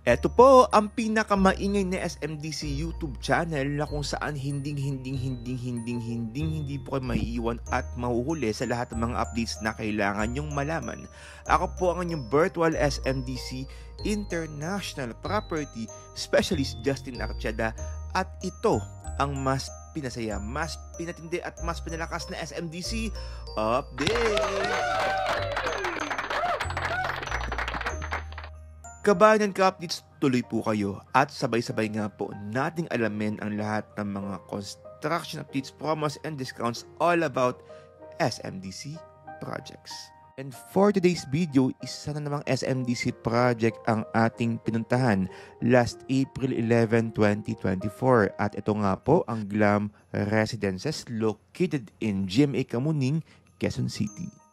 Eto po ang pinakamaingay na SMDC YouTube channel na kung saan hindi po kayo maiiwan at mahuhuli sa lahat ng mga updates na kailangan nyong malaman. Ako po ang inyong virtual SMDC International Property Specialist Justin Archeda at ito ang mas pinasaya, mas pinatindi at mas pinalakas na SMDC Update! Kabayan ka-updates, tuloy po kayo at sabay-sabay nga po nating alamin ang lahat ng mga construction updates, promos, and discounts all about SMDC projects. And for today's video, isa na namang SMDC project ang ating pinuntahan last April 11, 2024. At ito nga po ang Glam Residences located in GMA Kamuning, Quezon City.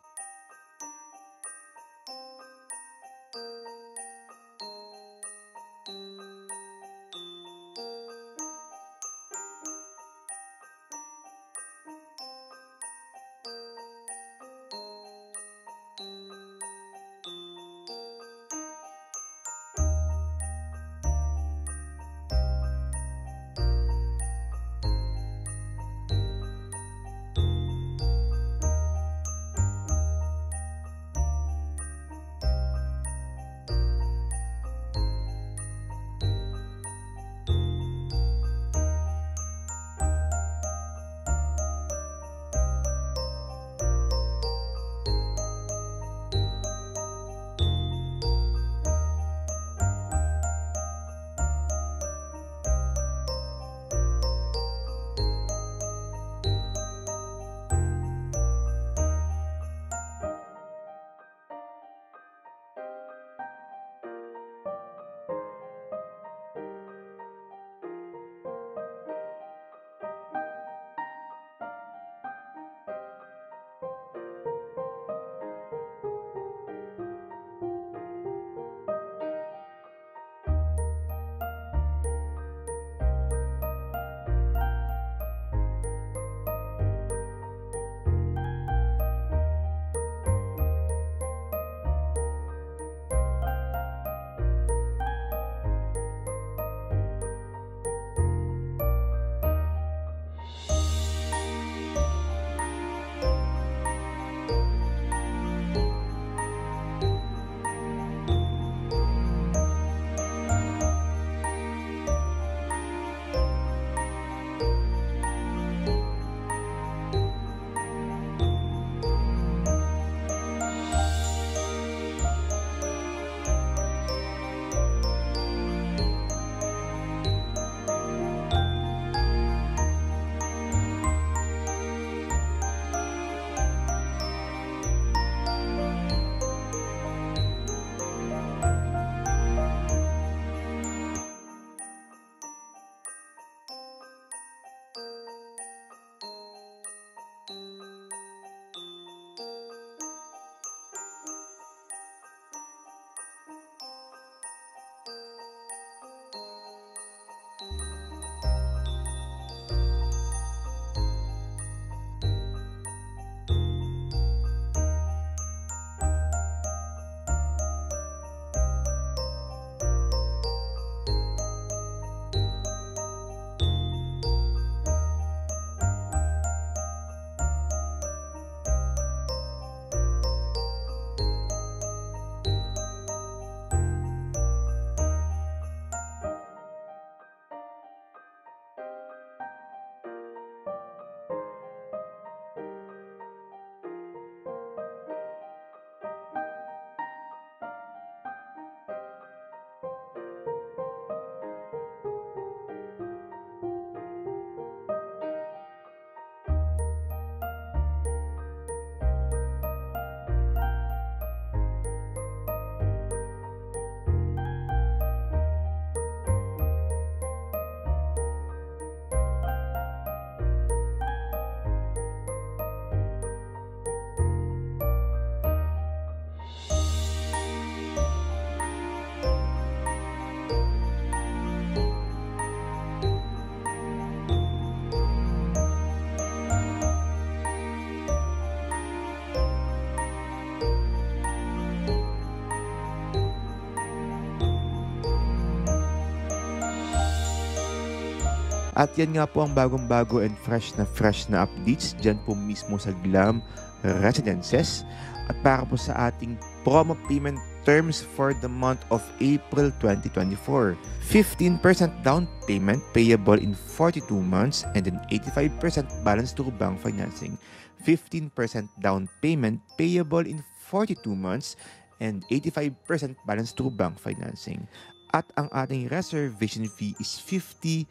At yan nga po ang bagong-bago and fresh na updates dyan po mismo sa Glam Residences. At para po sa ating promo payment terms for the month of April 2024. 15% down payment payable in 42 months and an 85% balance through bank financing. 15% down payment payable in 42 months and 85% balance through bank financing. At ang ating reservation fee is 50,000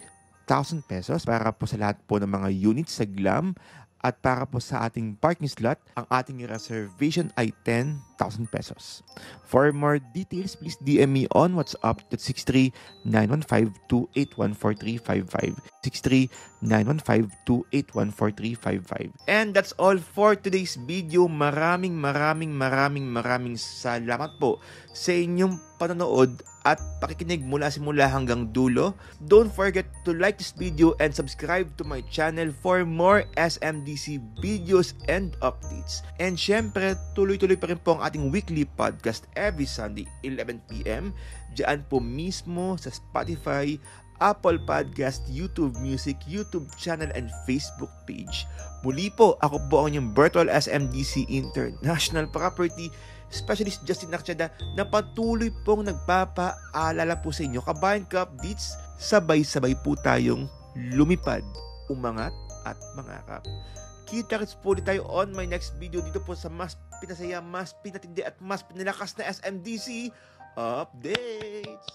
pesos para po sa lahat po ng mga units sa Glam. At para po sa ating parking slot, ang ating reservation ay 10,000 pesos. For more details, please DM me on WhatsApp at 63-915-281-4355. 63-915-281-4355. And that's all for today's video. Maraming salamat po sa inyong panonood at pakikinig mula simula hanggang dulo. Don't forget to like this video and subscribe to my channel for more SMDC videos and updates. And syempre, tuloy-tuloy pa rin po ang ating weekly podcast every Sunday, 11 PM. Diyan po mismo sa Spotify, Apple Podcast, YouTube Music, YouTube channel, and Facebook page. Muli po, ako po ang inyong Virtual SMDC International Property Specialist Justin Nakchada na patuloy pong nagpapaalala po sa inyo, kabayan ka updates, sabay-sabay po tayong lumipad, umangat at mangakap. Kita-kits po ulit tayo on my next video dito po sa mas pinasaya, mas pinatindi at mas pinalakas na SMDC updates.